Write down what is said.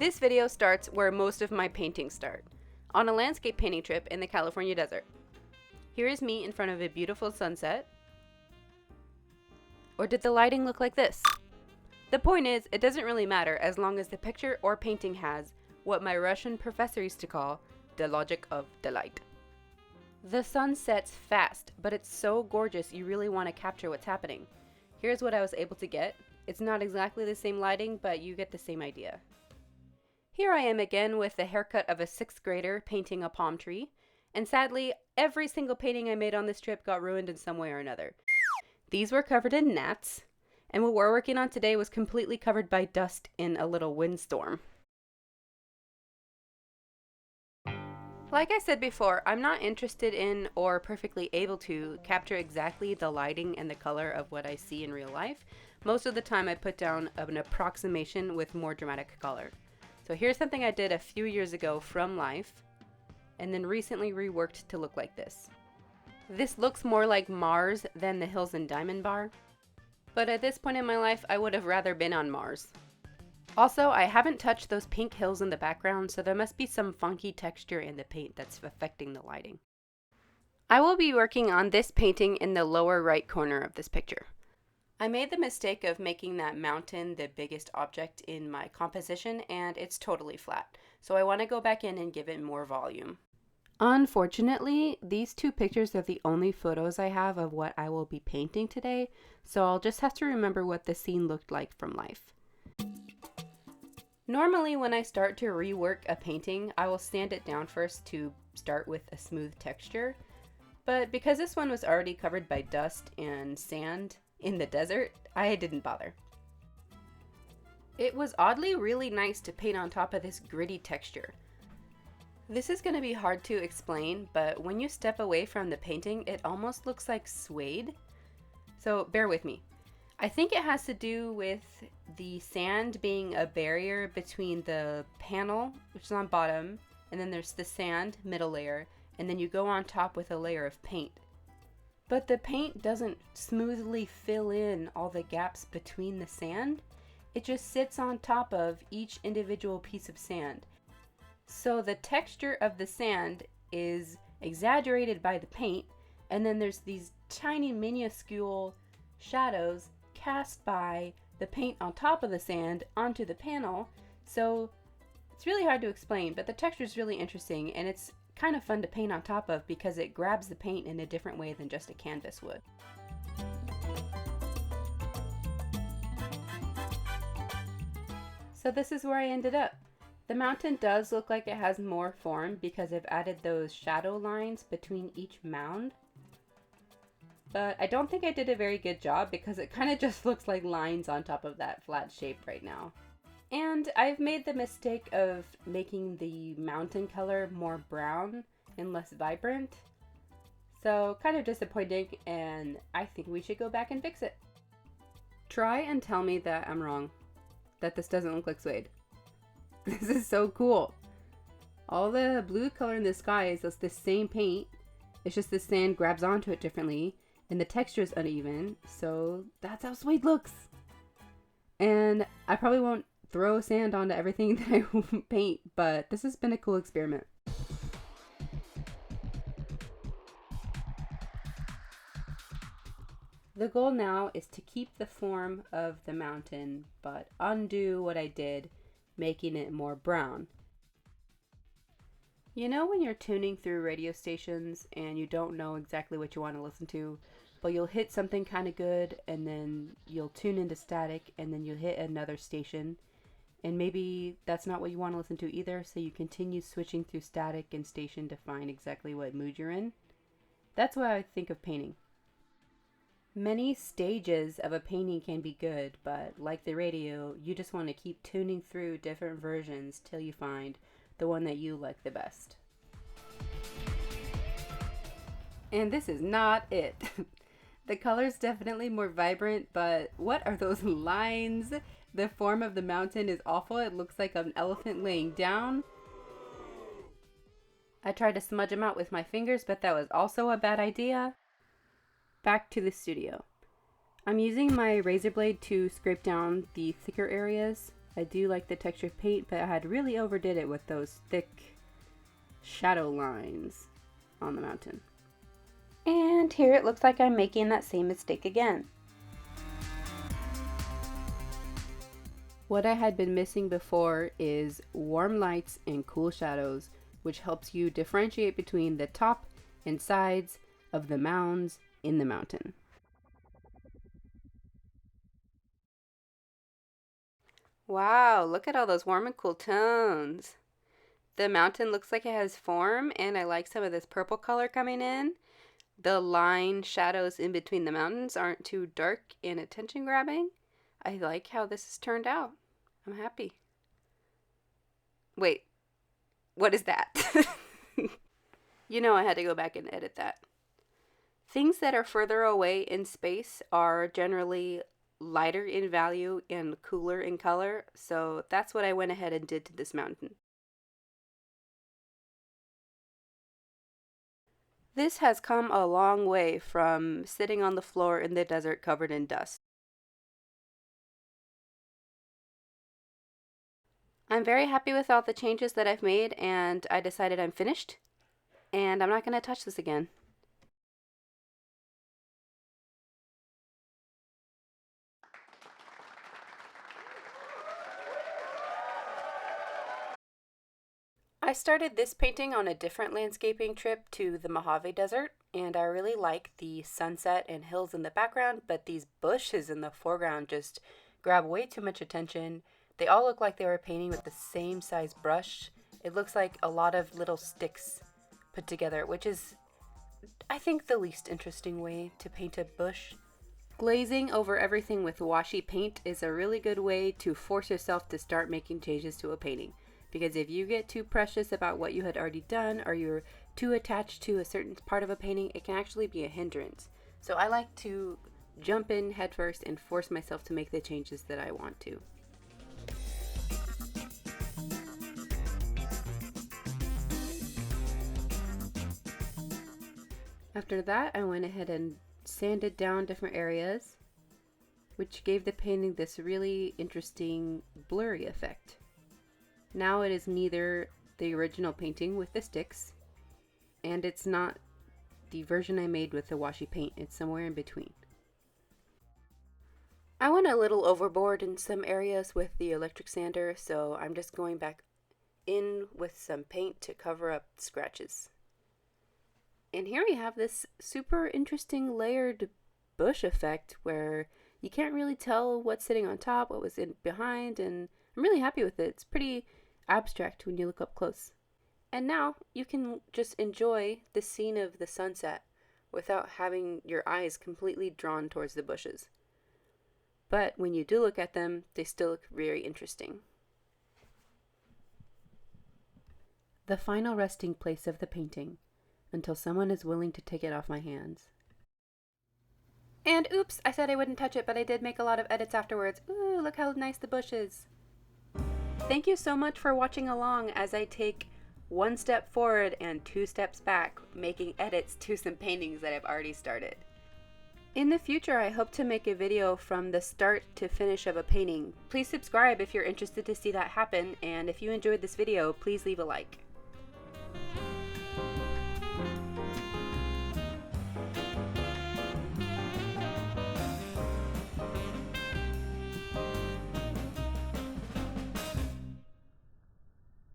This video starts where most of my paintings start, on a landscape painting trip in the California desert. Here is me in front of a beautiful sunset. Or did the lighting look like this? The point is, it doesn't really matter as long as the picture or painting has what my Russian professor used to call the logic of delight. The sun sets fast, but it's so gorgeous you really want to capture what's happening. Here's what I was able to get. It's not exactly the same lighting, but you get the same idea. Here I am again with the haircut of a 6th grader painting a palm tree, and sadly, every single painting I made on this trip got ruined in some way or another. These were covered in gnats, and what we're working on today was completely covered by dust in a little windstorm. Like I said before, I'm not interested in or perfectly able to capture exactly the lighting and the color of what I see in real life. Most of the time I put down an approximation with more dramatic color. So here's something I did a few years ago from life, and then recently reworked to look like this. This looks more like Mars than the hills in Diamond Bar, but at this point in my life I would have rather been on Mars. Also, I haven't touched those pink hills in the background, so there must be some funky texture in the paint that's affecting the lighting. I will be working on this painting in the lower right corner of this picture. I made the mistake of making that mountain the biggest object in my composition, and it's totally flat. So I want to go back in and give it more volume. Unfortunately, these two pictures are the only photos I have of what I will be painting today, so I'll just have to remember what the scene looked like from life. Normally, when I start to rework a painting, I will sand it down first to start with a smooth texture. But because this one was already covered by dust and sand in the desert, I didn't bother. It was oddly really nice to paint on top of this gritty texture. This is going to be hard to explain, but when you step away from the painting, it almost looks like suede. So bear with me. I think it has to do with the sand being a barrier between the panel, which is on bottom, and then there's the sand, middle layer, and then you go on top with a layer of paint. But the paint doesn't smoothly fill in all the gaps between the sand. It just sits on top of each individual piece of sand. So the texture of the sand is exaggerated by the paint, and then there's these tiny minuscule shadows cast by the paint on top of the sand onto the panel. So it's really hard to explain, but the texture is really interesting, and it's kind of fun to paint on top of because it grabs the paint in a different way than just a canvas would. So this is where I ended up. The mountain does look like it has more form because I've added those shadow lines between each mound. But I don't think I did a very good job because it kind of just looks like lines on top of that flat shape right now. And I've made the mistake of making the mountain color more brown and less vibrant. So kind of disappointing, and I think we should go back and fix it. Try and tell me that I'm wrong, that this doesn't look like suede. This is so cool. All the blue color in the sky is just the same paint. It's just the sand grabs onto it differently, and the texture is uneven, so that's how suede looks. And I probably won't throw sand onto everything that I paint, but this has been a cool experiment. The goal now is to keep the form of the mountain, but undo what I did, making it more brown. You know when you're tuning through radio stations and you don't know exactly what you want to listen to, but you'll hit something kind of good and then you'll tune into static and then you'll hit another station, and maybe that's not what you want to listen to either, so you continue switching through static and station to find exactly what mood you're in? That's why I think of painting. Many stages of a painting can be good, but like the radio, you just want to keep tuning through different versions till you find the one that you like the best. And this is not it. The color's definitely more vibrant, but what are those lines? The form of the mountain is awful. It looks like an elephant laying down. I tried to smudge them out with my fingers, but that was also a bad idea. Back to the studio. I'm using my razor blade to scrape down the thicker areas I do like the textured paint, but I had really overdid it with those thick shadow lines on the mountain. And here it looks like I'm making that same mistake again. What I had been missing before is warm lights and cool shadows, which helps you differentiate between the top and sides of the mounds in the mountain. Wow, look at all those warm and cool tones. The mountain looks like it has form, and I like some of this purple color coming in. The line shadows in between the mountains aren't too dark and attention grabbing. I like how this has turned out. I'm happy. Wait, what is that? You know I had to go back and edit that. Things that are further away in space are generally lighter in value and cooler in color, so that's what I went ahead and did to this mountain. This has come a long way from sitting on the floor in the desert covered in dust. I'm very happy with all the changes that I've made, and I decided I'm finished, and I'm not going to touch this again. I started this painting on a different landscaping trip to the Mojave Desert, and I really like the sunset and hills in the background, but these bushes in the foreground just grab way too much attention. They all look like they were painting with the same size brush. It looks like a lot of little sticks put together, which is, I think, the least interesting way to paint a bush. Glazing over everything with washi paint is a really good way to force yourself to start making changes to a painting. Because if you get too precious about what you had already done, or you're too attached to a certain part of a painting, it can actually be a hindrance. So I like to jump in headfirst and force myself to make the changes that I want to. After that, I went ahead and sanded down different areas, which gave the painting this really interesting blurry effect. Now it is neither the original painting with the sticks, and it's not the version I made with the washi paint. It's somewhere in between. I went a little overboard in some areas with the electric sander, so I'm just going back in with some paint to cover up scratches. And here we have this super interesting layered bush effect where you can't really tell what's sitting on top, what was in behind, and I'm really happy with it. It's pretty abstract when you look up close. And now you can just enjoy the scene of the sunset without having your eyes completely drawn towards the bushes. But when you do look at them, they still look very interesting. The final resting place of the painting, until someone is willing to take it off my hands. And oops, I said I wouldn't touch it, but I did make a lot of edits afterwards. Ooh, look how nice the bush is. Thank you so much for watching along as I take one step forward and 2 steps back, making edits to some paintings that I've already started. In the future, I hope to make a video from the start to finish of a painting. Please subscribe if you're interested to see that happen, and if you enjoyed this video, please leave a like.